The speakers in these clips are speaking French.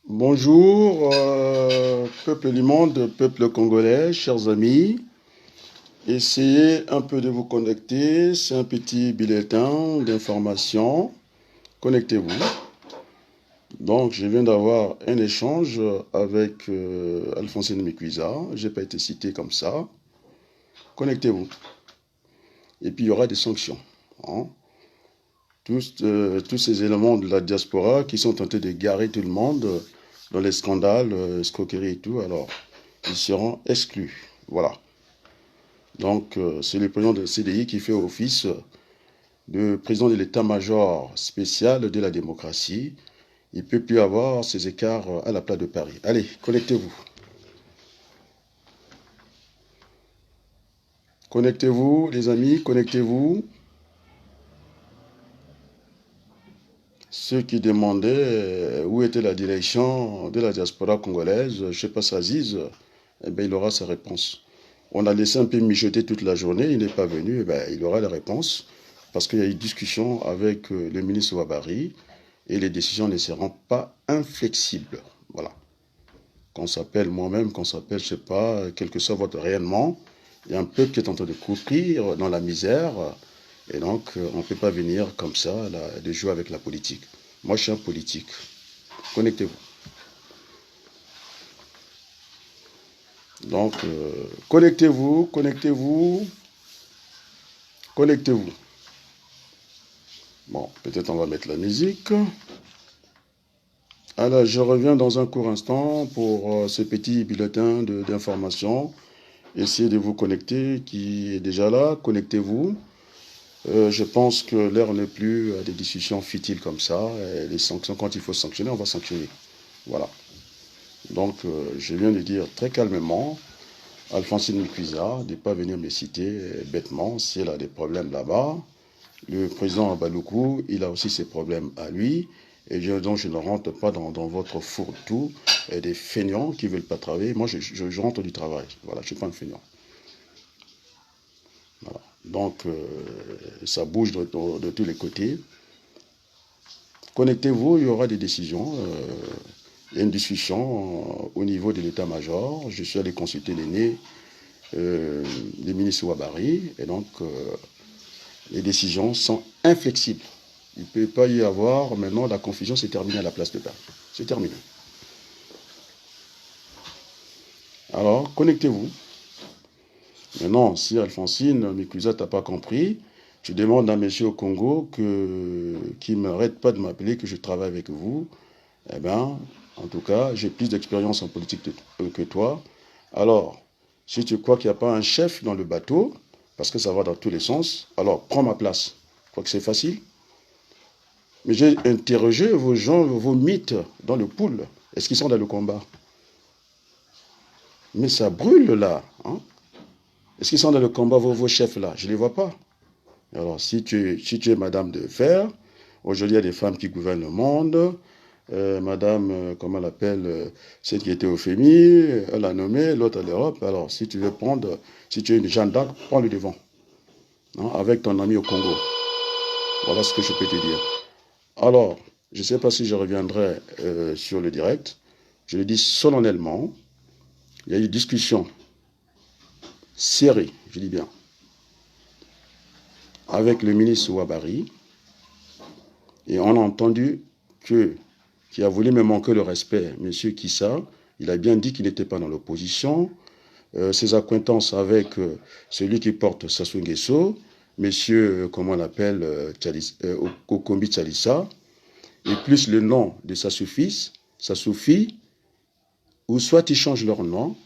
Bonjour, peuple du monde, peuple congolais, chers amis. Essayez un peu de vous connecter. C'est un petit bulletin d'information. Connectez-vous. Donc, je viens d'avoir un échange avec Alphonsine Mikuiza. Je n'ai pas été cité comme ça. Connectez-vous. Et puis, il y aura des sanctions, hein. Tous ces éléments de la diaspora qui sont tentés de garer tout le monde dans les scandales, escroqueries et tout, alors, ils seront exclus. Voilà. Donc, c'est le président de CDI qui fait office de président de l'état-major spécial de la démocratie. Il ne peut plus avoir ces écarts à la place de Paris. Allez, connectez-vous. Connectez-vous, les amis, connectez-vous. Ceux qui demandaient où était la direction de la diaspora congolaise, je ne sais pas, Aziz, eh bien, il aura sa réponse. On a laissé un peu mijoter toute la journée, il n'est pas venu, eh bien, il aura la réponse, parce qu'il y a eu discussion avec le ministre Ouabari, et les décisions ne seront pas inflexibles. Voilà. Qu'on s'appelle moi-même, qu'on s'appelle, je ne sais pas, quel que soit votre réellement, il y a un peuple qui est en train de courir dans la misère, et donc on ne peut pas venir comme ça, là, de jouer avec la politique. Moi, je suis un politique. Connectez-vous. Donc, connectez-vous, connectez-vous, connectez-vous. Bon, peut-être on va mettre la musique. Alors, je reviens dans un court instant pour ce petit bulletin d'information. Essayez de vous connecter, qui est déjà là. Connectez-vous. Je pense que l'heure n'est plus à des discussions futiles comme ça. Et les sanctions, quand il faut sanctionner, on va sanctionner. Voilà. Donc, je viens de dire très calmement, Alphonsine Mikuiza, de ne pas venir me citer bêtement si elle a des problèmes là-bas. Le président Baloukou, il a aussi ses problèmes à lui. Et donc, je ne rentre pas dans votre fourre-tout des feignants qui ne veulent pas travailler. Moi, je rentre du travail. Voilà, je ne suis pas un feignant. Voilà. Donc, ça bouge de tous les côtés. Connectez-vous, il y aura des décisions. Il y a une discussion au niveau de l'état-major. Je suis allé consulter l'aîné, le ministre Ouabari. Et donc, les décisions sont inflexibles. Il ne peut pas y avoir, maintenant, la confusion s'est terminée à la place de Paris. C'est terminé. Alors, connectez-vous. Maintenant, si Alphonsine Mikuza t'a pas compris, je demande à monsieur au Congo qu'il ne m'arrête pas de m'appeler, que je travaille avec vous. Eh bien, en tout cas, j'ai plus d'expérience en politique que toi. Alors, si tu crois qu'il n'y a pas un chef dans le bateau, parce que ça va dans tous les sens, alors prends ma place. Tu crois que c'est facile? Mais j'ai interrogé vos gens, vos mythes dans le pool. Est-ce qu'ils sont dans le combat? Mais ça brûle là, hein? Est-ce qu'ils sont dans le combat, vos chefs là? Je ne les vois pas. Alors, si tu es madame de fer, aujourd'hui il y a des femmes qui gouvernent le monde. Madame, comment elle appelle, celle qui était au FMI, elle a nommé, l'autre à l'Europe. Alors, si tu veux prendre, si tu es une Jeanne d'Arc, prends le devant, hein, avec ton ami au Congo. Voilà ce que je peux te dire. Alors, je ne sais pas si je reviendrai sur le direct. Je le dis solennellement. Il y a eu discussion serrée, je dis bien, avec le ministre Ouabari. Et on a entendu qui a voulu me manquer le respect, M. Kissa. Il a bien dit qu'il n'était pas dans l'opposition. Ses acquaintances avec celui qui porte Sassou Nguesso, M. Comment on l'appelle, Okombi Tchalissa, et plus le nom de sa fille, ou soit ils changent leur nom,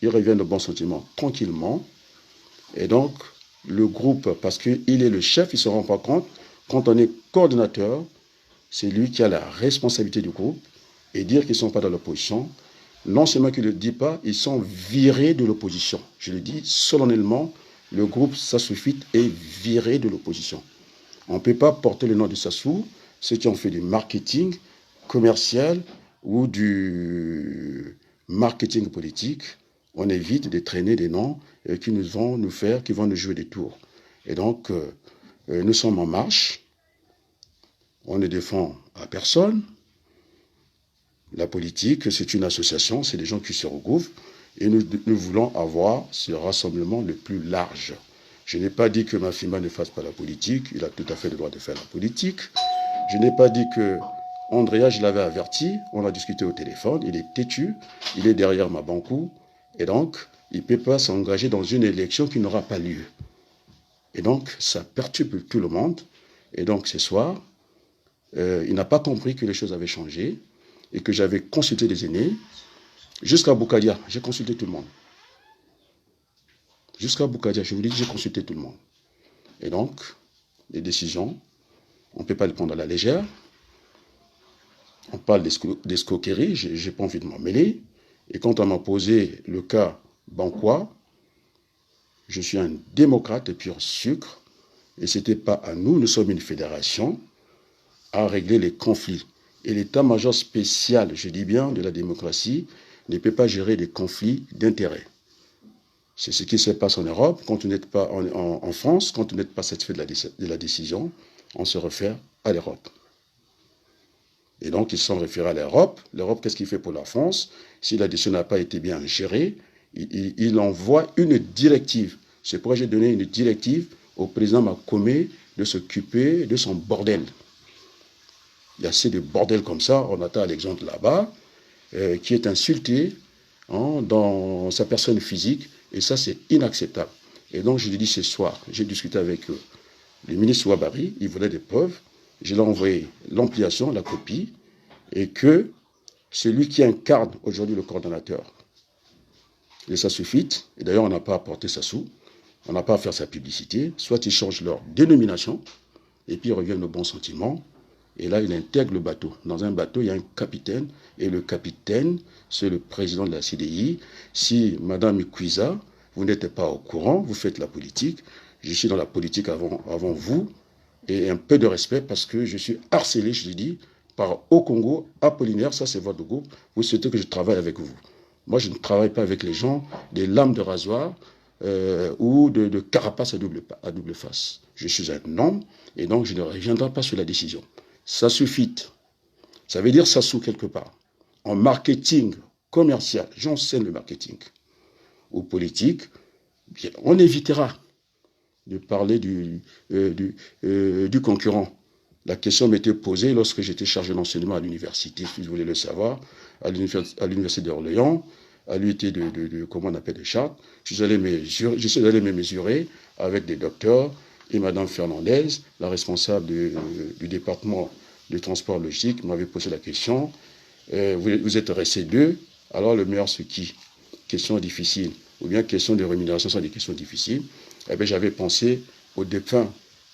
ils reviennent de bons sentiments tranquillement. Et donc, le groupe, parce qu'il est le chef, il ne se rend pas compte, quand on est coordinateur, c'est lui qui a la responsabilité du groupe, et dire qu'ils ne sont pas dans l'opposition, non seulement qu'il ne le dit pas, ils sont virés de l'opposition. Je le dis solennellement, le groupe Sassoufit est viré de l'opposition. On ne peut pas porter le nom de Sassou, ceux qui ont fait du marketing commercial ou du marketing politique. On évite de traîner des noms qui vont nous jouer des tours. Et donc, nous sommes en marche. On ne défend à personne. La politique, c'est une association, c'est des gens qui se regroupent et nous voulons avoir ce rassemblement le plus large. Je n'ai pas dit que Mafima ne fasse pas la politique, il a tout à fait le droit de faire la politique. Je n'ai pas dit que Andrea, je l'avais averti, on a discuté au téléphone, il est têtu, il est derrière ma banco, et donc il ne peut pas s'engager dans une élection qui n'aura pas lieu. Et donc ça perturbe tout le monde. Et donc ce soir, il n'a pas compris que les choses avaient changé et que j'avais consulté les aînés. Jusqu'à Boukadia, j'ai consulté tout le monde. Jusqu'à Boukadia, je vous dis, j'ai consulté tout le monde. Et donc, les décisions, on ne peut pas les prendre à la légère. On parle d'escroquerie, je n'ai pas envie de m'en mêler. Et quand on m'a posé le cas Banquois, je suis un démocrate pur sucre. Et ce n'était pas à nous, nous sommes une fédération, à régler les conflits. Et l'état-major spécial, je dis bien, de la démocratie, ne peut pas gérer des conflits d'intérêts. C'est ce qui se passe en Europe. Quand vous n'êtes pas en France, quand vous n'êtes pas satisfait de la décision, on se réfère à l'Europe. Et donc, ils sont référés à l'Europe. L'Europe, qu'est-ce qu'il fait pour la France? Si la décision n'a pas été bien gérée, il envoie une directive. C'est pourquoi j'ai donné une directive au président Makome de s'occuper de son bordel. Il y a assez de bordel comme ça. On attend l'exemple là-bas, qui est insulté dans sa personne physique. Et ça, c'est inacceptable. Et donc, je lui ai dit ce soir, j'ai discuté avec le ministre Ouabari, il voulait des preuves. Je lui ai envoyé l'ampliation, la copie, et que celui qui incarne aujourd'hui le coordonnateur, et ça suffit, et d'ailleurs on n'a pas apporté sa sous, on n'a pas à faire sa publicité, soit ils changent leur dénomination, et puis ils reviennent au bon sentiment, et là il intègre le bateau. Dans un bateau, il y a un capitaine, et le capitaine, c'est le président de la CDI. Si Madame Ikwiza, vous n'êtes pas au courant, vous faites la politique, je suis dans la politique avant vous, et un peu de respect parce que je suis harcelé, je l'ai dit, par Okongo, Apollinaire, ça c'est votre groupe, vous souhaitez que je travaille avec vous. Moi je ne travaille pas avec les gens, des lames de rasoir ou de carapace à double face. Je suis un homme et donc je ne reviendrai pas sur la décision. Ça suffit. Ça veut dire ça sous quelque part. En marketing commercial, j'enseigne le marketing. Ou politique, bien, on évitera de parler du concurrent. La question m'était posée lorsque j'étais chargé d'enseignement à l'université, si vous voulez le savoir, à l'université d'Orléans, à l'UT comment on appelle, de Chartres. Je suis allé me mesurer avec des docteurs et Madame Fernandez, la responsable du département de transport logistique, m'avait posé la question. Vous êtes restés deux, alors le meilleur c'est qui? Question difficile. Ou bien question de rémunération sont des questions difficiles. Eh bien, j'avais pensé au défunt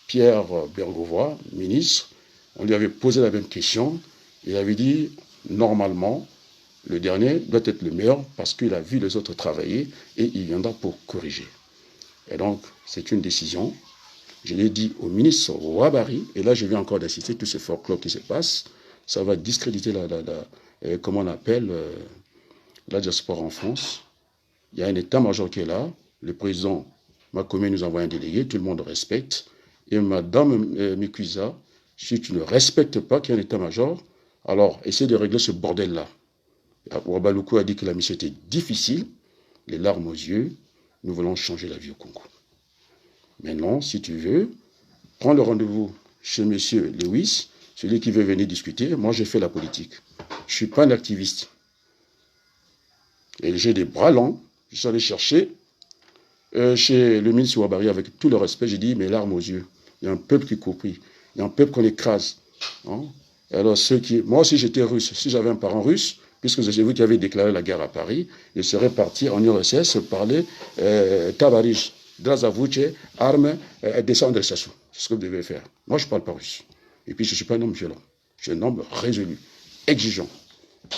Pierre Bergovois, ministre. On lui avait posé la même question. Il avait dit, normalement, le dernier doit être le meilleur parce qu'il a vu les autres travailler et il viendra pour corriger. Et donc, c'est une décision. Je l'ai dit au ministre Ouabari, et là, je viens encore d'assister tout ce folklore qui se passe. Ça va discréditer comment on appelle, la diaspora en France. Il y a un état-major qui est là. Le président Makome nous envoie un délégué, tout le monde respecte. Et Madame Mikwiza, si tu ne respectes pas qu'il y a un état-major, alors essaie de régler ce bordel-là. Ouabaloukou a dit que la mission était difficile, les larmes aux yeux, nous voulons changer la vie au Congo. Maintenant, si tu veux, prends le rendez-vous chez M. Lewis, celui qui veut venir discuter. Moi, je fais la politique. Je ne suis pas un activiste. Et j'ai des bras longs. Je suis allé chercher chez le ministre Ouabari avec tout le respect. J'ai dit, mes larmes aux yeux. Il y a un peuple qui copie. Il y a un peuple qu'on écrase. Hein? Alors, moi aussi, j'étais russe. Si j'avais un parent russe, puisque c'est vous qui avez déclaré la guerre à Paris, je serais parti en URSS parler Tavarij, Drazavuche, armes, descendre Sassou. C'est ce que vous devez faire. Moi, je ne parle pas russe. Et puis, je ne suis pas un homme violent. Je suis un homme résolu, exigeant,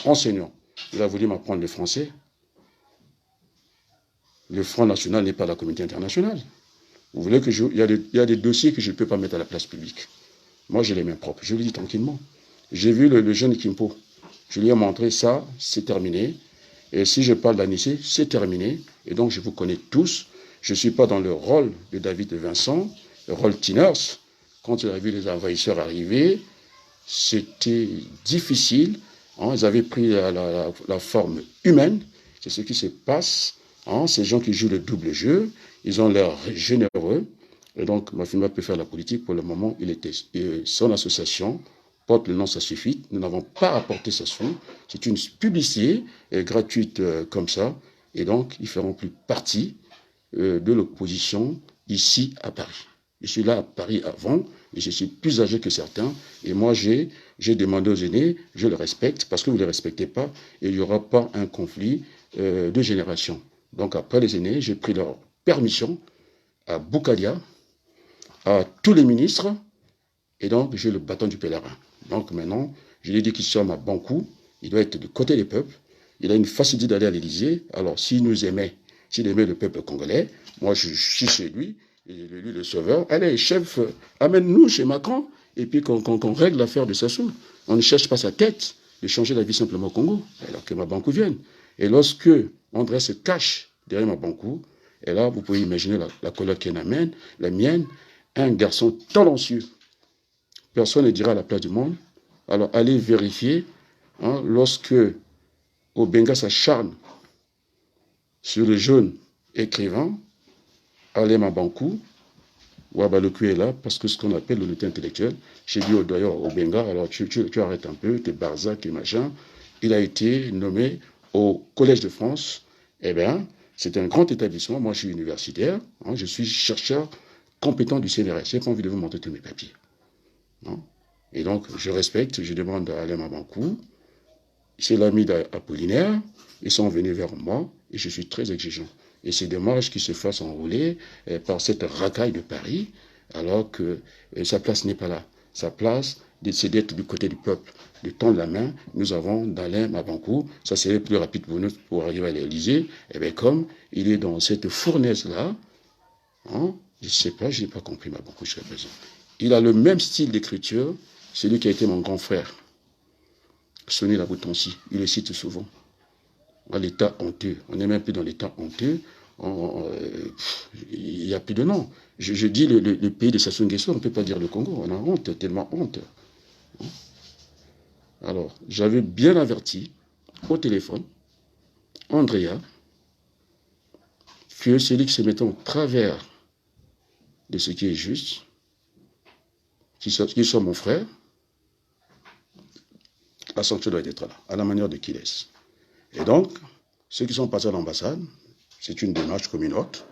enseignant. Il a voulu m'apprendre le français. Le Front National n'est pas la communauté internationale. Vous voulez que il y a des dossiers que je ne peux pas mettre à la place publique. Moi, j'ai les mains propres. Je le dis tranquillement. J'ai vu le jeune Kimpo. Je lui ai montré ça, c'est terminé. Et si je parle d'Anissé, c'est terminé. Et donc, je vous connais tous. Je ne suis pas dans le rôle de David et Vincent, le rôle Tiners. Quand il a vu les envahisseurs arriver, c'était difficile. Hein, ils avaient pris la forme humaine. C'est ce qui se passe. Hein, ces gens qui jouent le double jeu, ils ont l'air généreux. Et donc, Mafima peut faire la politique. Pour le moment, il était. Et son association porte le nom, ça suffit. Nous n'avons pas apporté sa sous. C'est une publicité gratuite comme ça. Et donc, ils ne feront plus partie de l'opposition ici à Paris. Je suis là à Paris avant, et je suis plus âgé que certains. Et moi, j'ai demandé aux aînés, je le respecte, parce que vous ne les respectez pas, et il n'y aura pas un conflit de génération. Donc après les aînés, j'ai pris leur permission à Boukadia, à tous les ministres, et donc j'ai le bâton du pèlerin. Donc maintenant, je lui ai dit qu'il soit à Bankou, il doit être du côté des peuples, il a une facilité d'aller à l'Élysée. Alors s'il nous aimait, s'il aimait le peuple congolais, moi je suis chez lui, et lui le sauveur. Allez, chef, amène-nous chez Macron, et puis qu'on règle l'affaire de Sassou. On ne cherche pas sa tête de changer la vie simplement au Congo, alors que Mabankou vienne. Et lorsque André se cache derrière Mabankou, et là, vous pouvez imaginer la colère qui amène, la mienne, un garçon talentueux. Personne ne dira à la place du monde. Alors, allez vérifier, hein, lorsque Obenga s'acharne sur le jeune écrivain, Allez Mabankou, Wabaloku est là, parce que ce qu'on appelle l'unité intellectuelle, j'ai dit d'ailleurs au Benga, alors tu arrêtes un peu, tes Barzac et machin, il a été nommé au Collège de France. Eh bien, c'est un grand établissement, moi je suis universitaire, hein, je suis chercheur compétent du CNRS, j'ai pas envie de vous montrer tous mes papiers. Hein. Et donc, je respecte, je demande à Alain Mabankou, c'est l'ami d'Apollinaire, ils sont venus vers moi, et je suis très exigeant. Et c'est dommage qu'il se fasse enrouler par cette racaille de Paris, alors que sa place n'est pas là. Sa place, c'est d'être du côté du peuple, de tendre la main. Nous avons d'Alain Mabankou, ça serait plus rapide pour nous pour arriver à l'Élysée. Et bien comme il est dans cette fournaise-là, hein, je ne sais pas, je n'ai pas compris Mabankou jusqu'à présent. Il a le même style d'écriture, celui qui a été mon grand frère, Sonny Laboutonsi, il le cite souvent. L'état honteux. On n'est même plus dans l'état honteux. Il n'y a plus de nom. Je dis le pays de Sassou Nguesso, on ne peut pas dire le Congo. On a honte, tellement honte. Alors, j'avais bien averti au téléphone Andrea que celui qui se mettait au travers de ce qui est juste, qu'il soit mon frère, la sanction doit être là, à la manière de qui laisse. Et donc, ceux qui sont passés à l'ambassade, c'est une démarche comme une autre.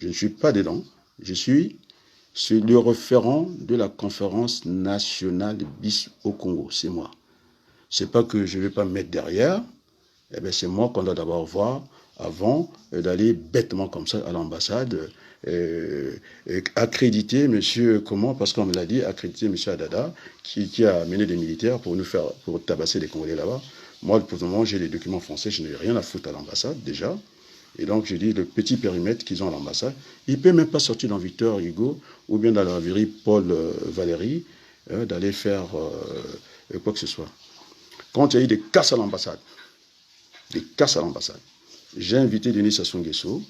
Je ne suis pas dedans. Je suis le référent de la conférence nationale BIS au Congo. C'est moi. C'est pas que je ne vais pas me mettre derrière. Eh bien, c'est moi qu'on doit d'abord voir avant d'aller bêtement comme ça à l'ambassade. Accréditer monsieur, comment, parce qu'on me l'a dit, accréditer monsieur Adada, qui a amené des militaires pour tabasser les Congolais là-bas. Moi, pour le moment, j'ai les documents français, je n'ai rien à foutre à l'ambassade, déjà. Et donc, je dis, le petit périmètre qu'ils ont à l'ambassade, il ne peut même pas sortir dans Victor Hugo ou bien dans la rêverie Paul Valéry, d'aller faire quoi que ce soit. Quand il y a eu des casses à l'ambassade, j'ai invité Denis Sassou Nguesso,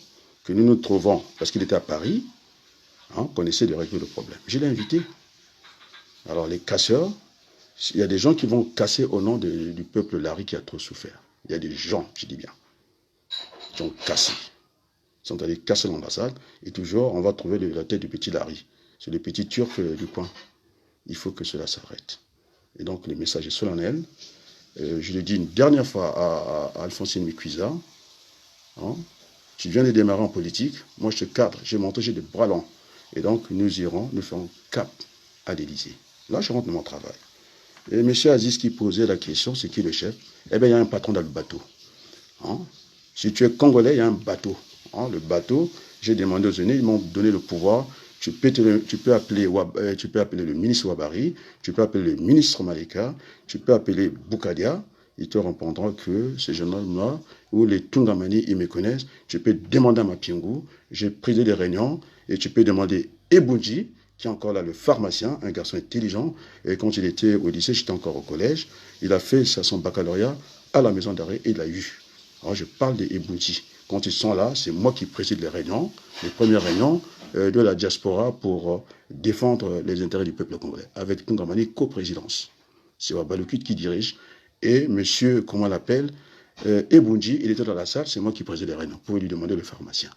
que nous nous trouvons, parce qu'il était à Paris, hein, qu'on essaie de régler le problème. Je l'ai invité. Alors, les casseurs, il y a des gens qui vont casser au nom du peuple Lari qui a trop souffert. Il y a des gens, je dis bien, qui ont cassé. Ils sont allés casser l'ambassade et toujours, on va trouver la tête du petit Lari. C'est le petit Turc du coin. Il faut que cela s'arrête. Et donc, le message est solennel. Je le dis une dernière fois à Alphonsine Mikuiza. Hein, tu viens de démarrer en politique. Moi, je te cadre. J'ai montré, j'ai des bras longs. Et donc, nous ferons cap à l'Élysée. Là, je rentre dans mon travail. Et M. Aziz qui posait la question, c'est qui le chef? Eh bien, il y a un patron dans le bateau. Hein? Si tu es congolais, il y a un bateau. Hein? Le bateau, j'ai demandé aux aînés, ils m'ont donné le pouvoir. Tu peux appeler le ministre Ouabari, tu peux appeler le ministre Malika, tu peux appeler Boukadia. Ils te répondront que ce jeune homme-là, ou les Tungamani, ils me connaissent. Tu peux demander à Mapiengou, j'ai pris des réunions, et tu peux demander Ebunji, qui est encore là, le pharmacien, un garçon intelligent. Et quand il était au lycée, j'étais encore au collège, il a fait son baccalauréat à la maison d'arrêt et il l'a eu. Alors je parle des Ebunji. Quand ils sont là, c'est moi qui préside les réunions, les premières réunions de la diaspora pour défendre les intérêts du peuple congolais, avec Tungamani co-présidence. C'est Wabalukit qui dirige. Et monsieur, comment on l'appelle, Ebunji, il était dans la salle, c'est moi qui présidais les réunions. Vous pouvez lui demander le pharmacien.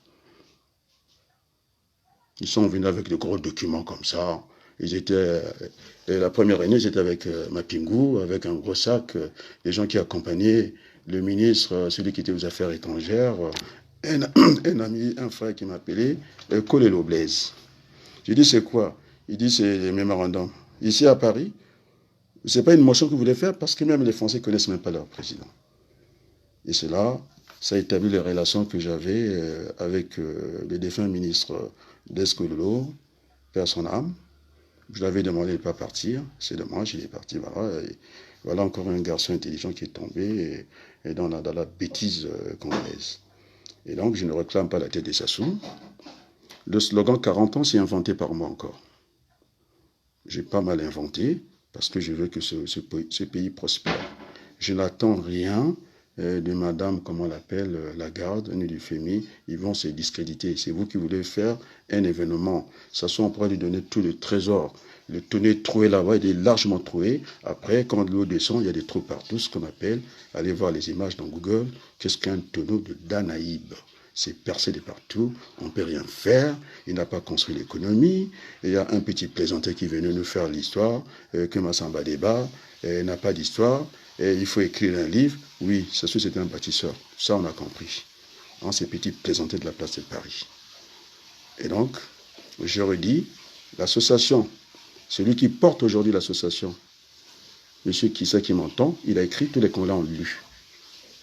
Ils sont venus avec de gros documents comme ça. Ils étaient, la première année, j'étais avec Mapingu, avec un gros sac, les gens qui accompagnaient le ministre, celui qui était aux affaires étrangères, un ami, un frère qui m'appelait, Kolelo Blaise. Je dis, c'est quoi? Il dit, c'est les mémorandums. Ici à Paris, ce n'est pas une motion que vous voulez faire parce que même les Français ne connaissent même pas leur président. Et cela, ça établit les relations que j'avais avec le défunt ministre d'Escololo, père son âme. Je l'avais demandé de ne pas partir. C'est dommage, il est parti. Voilà, et voilà encore un garçon intelligent qui est tombé et dans la bêtise congolaise. Et donc, je ne réclame pas la tête des Sassou. Le slogan 40 ans, c'est inventé par moi encore. J'ai pas mal inventé parce que je veux que ce pays prospère. Je n'attends rien de madame, comment on l'appelle, Lagarde, ni du FMI. Ils vont se discréditer. C'est vous qui voulez faire un événement. Ça soit on pourrait lui donner tout le trésor. Le tonneau troué là-bas, il est largement troué. Après, quand l'eau descend, il y a des trous partout, ce qu'on appelle, allez voir les images dans Google, qu'est-ce qu'un tonneau de Danaïbe? C'est percé de partout, on ne peut rien faire, il n'a pas construit l'économie, il y a un petit plaisantin qui est venu nous faire l'histoire, que Massamba Débat n'a pas d'histoire, il faut écrire un livre, oui, c'est un bâtisseur, ça on a compris, hein, ces petits plaisantins de la place de Paris. Et donc, je redis, l'association, celui qui porte aujourd'hui l'association, M. Kissa qui m'entend, il a écrit, tous les Congolais ont lu.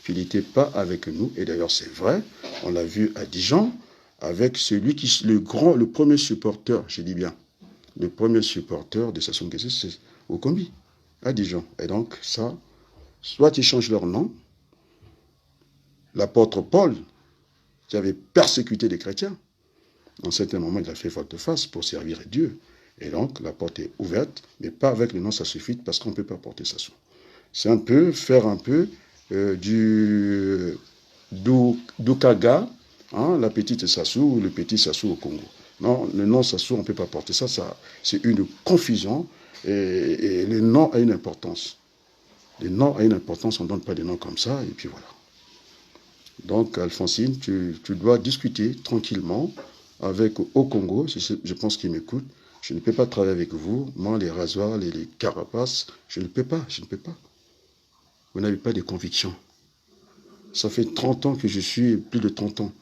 Il n'était pas avec nous, et d'ailleurs c'est vrai, on l'a vu à Dijon, avec celui qui, le premier supporter, je dis bien, le premier supporter de Sassou Nguesso, c'est Okombi, à Dijon. Et donc ça, soit ils changent leur nom, l'apôtre Paul, qui avait persécuté les chrétiens, en certain moment il a fait volte-face pour servir Dieu. Et donc la porte est ouverte, mais pas avec le nom, ça suffit, parce qu'on ne peut pas porter Sassou. C'est un peu, faire un peu du Kaga, hein, la petite Sassou ou le petit Sassou au Congo. Non, le nom Sassou, on ne peut pas porter ça, c'est une confusion et le nom a une importance. Les noms a une importance, on ne donne pas des noms comme ça, et puis voilà. Donc, Alphonsine, tu dois discuter tranquillement avec au Congo, je pense qu'il m'écoute. Je ne peux pas travailler avec vous, moi, les rasoirs, les carapaces, je ne peux pas. Vous n'avez pas de conviction. Ça fait 30 ans que je suis, plus de 30 ans.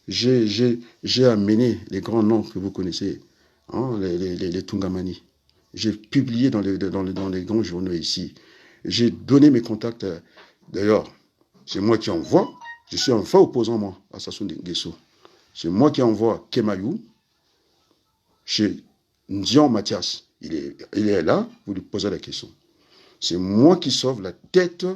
J'ai amené les grands noms que vous connaissez, hein, les Tungamani. J'ai publié dans les grands journaux ici. J'ai donné mes contacts. D'ailleurs, c'est moi qui envoie. Je suis un faux opposant, moi, à Sassou Nguesso. C'est moi qui envoie Kemayou chez Ndion Mathias. Il est là, vous lui posez la question. C'est moi qui sauve la tête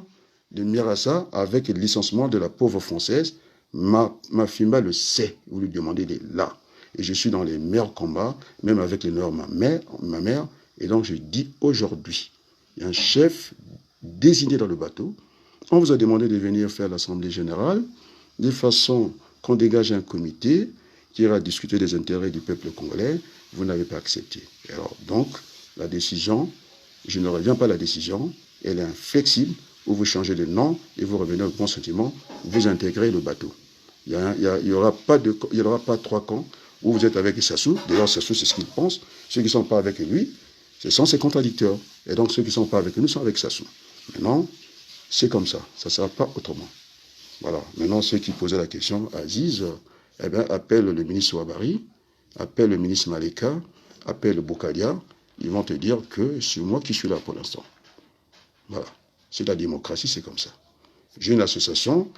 de Mirassa avec le licenciement de la pauvre française. Ma FIMA le sait, vous lui demandez, il est là. Et je suis dans les meilleurs combats, même avec les meilleurs ma mère. Et donc je dis aujourd'hui, il y a un chef désigné dans le bateau. On vous a demandé de venir faire l'Assemblée générale, de façon qu'on dégage un comité qui ira discuter des intérêts du peuple congolais. Vous n'avez pas accepté. Alors donc, la décision, je ne reviens pas à la décision, elle est inflexible, où vous changez de nom et vous revenez au bon sentiment, vous intégrez le bateau. Il n'y aura pas 3 camps où vous êtes avec Sassou. D'ailleurs, Sassou, c'est ce qu'il pense. Ceux qui ne sont pas avec lui, ce sont ses contradicteurs. Et donc, ceux qui ne sont pas avec nous sont avec Sassou. Maintenant, c'est comme ça. Ça ne sera pas autrement. Voilà. Maintenant, ceux qui posaient la question, Aziz, appelle le ministre Ouabari, appelle le ministre Maleka, appelle le Boukadia. Ils vont te dire que c'est moi qui suis là pour l'instant. Voilà. C'est la démocratie, c'est comme ça. J'ai une association.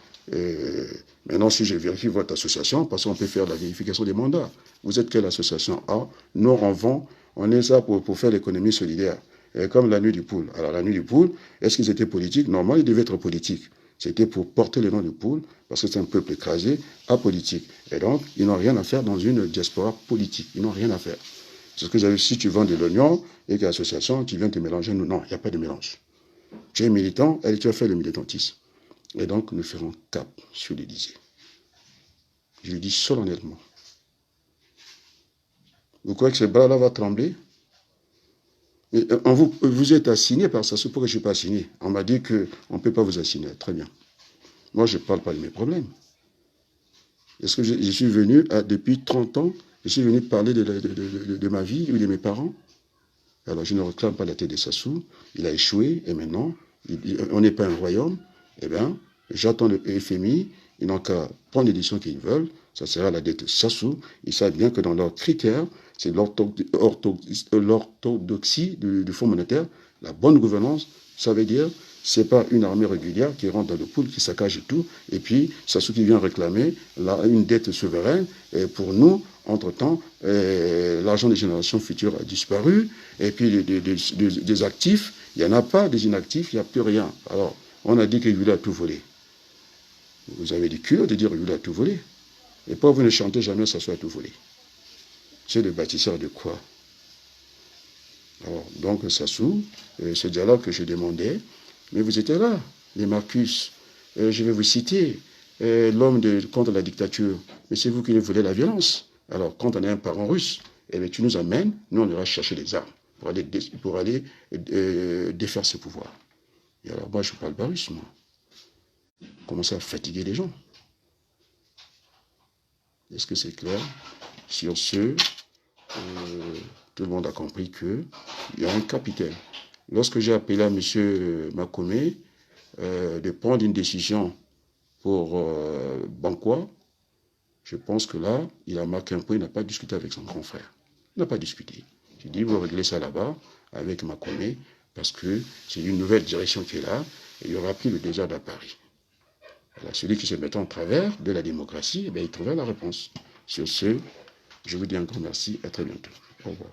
Maintenant, si je vérifie votre association, parce qu'on peut faire la vérification des mandats. Vous êtes quelle association? Nous, on est ça pour faire l'économie solidaire. Comme la nuit du poule. Alors, la nuit du poule, est-ce qu'ils étaient politiques? Normalement, ils devaient être politiques. C'était pour porter le nom du poule, parce que c'est un peuple écrasé, apolitique. Et donc, ils n'ont rien à faire dans une diaspora politique. Ils n'ont rien à faire. C'est ce que j'avais, si tu vends de l'oignon et que l'association, tu viens te mélanger, nous, non, il n'y a pas de mélange. Tu es militant, et tu as fait le militantisme. Et donc, nous ferons cap sur l'Élysée. Je le dis solennellement. Vous croyez que ce bras-là va trembler? Mais vous êtes assigné par Sassou, pourquoi je ne suis pas assigné? On m'a dit qu'on ne peut pas vous assigner. Très bien. Moi, je ne parle pas de mes problèmes. Est-ce que je suis venu, depuis 30 ans, je suis venu parler de ma vie ou de mes parents? Alors, je ne réclame pas la tête de Sassou. Il a échoué et maintenant, on n'est pas un royaume. Eh bien, j'attends le FMI. Ils n'ont qu'à prendre les décisions qu'ils veulent. Ça sera la dette de Sassou. Ils savent bien que dans leurs critères, c'est l'orthodoxie du Fonds monétaire, la bonne gouvernance. Ça veut dire, c'est pas une armée régulière qui rentre dans le pool, qui saccage tout, et puis Sassou qui vient réclamer une dette souveraine. Et pour nous, entre-temps, l'argent des générations futures a disparu, et puis des actifs, il n'y en a pas, des inactifs, il n'y a plus rien. Alors, on a dit que Yula a tout volé. Vous avez du cœur de dire que Yula a tout volé. Et pourquoi vous ne chantez jamais Sassou a tout volé? C'est le bâtisseur de quoi? Alors, donc Sassou, ce dialogue que je demandais, mais vous étiez là, les Marcus, je vais vous citer, l'homme contre la dictature, mais c'est vous qui voulez la violence. Alors, quand on est un parent russe, eh bien, tu nous amènes, nous on ira chercher les armes pour aller défaire ce pouvoir. Et alors, moi, je ne parle pas russe, moi. Commencer à fatiguer les gens. Est-ce que c'est clair? Sur ce, tout le monde a compris qu'il y a un capitaine. Lorsque j'ai appelé à M. Makome de prendre une décision pour Bankwa, je pense que là, il a marqué un point, il n'a pas discuté avec son grand frère. Il n'a pas discuté. J'ai dit, vous réglez ça là-bas avec Makome, parce que c'est une nouvelle direction qui est là, et il y aura plus le désordre à Paris. Alors, celui qui se mettait en travers de la démocratie, eh bien, il trouvait la réponse. Sur ce, je vous dis un grand merci, à très bientôt. Au revoir.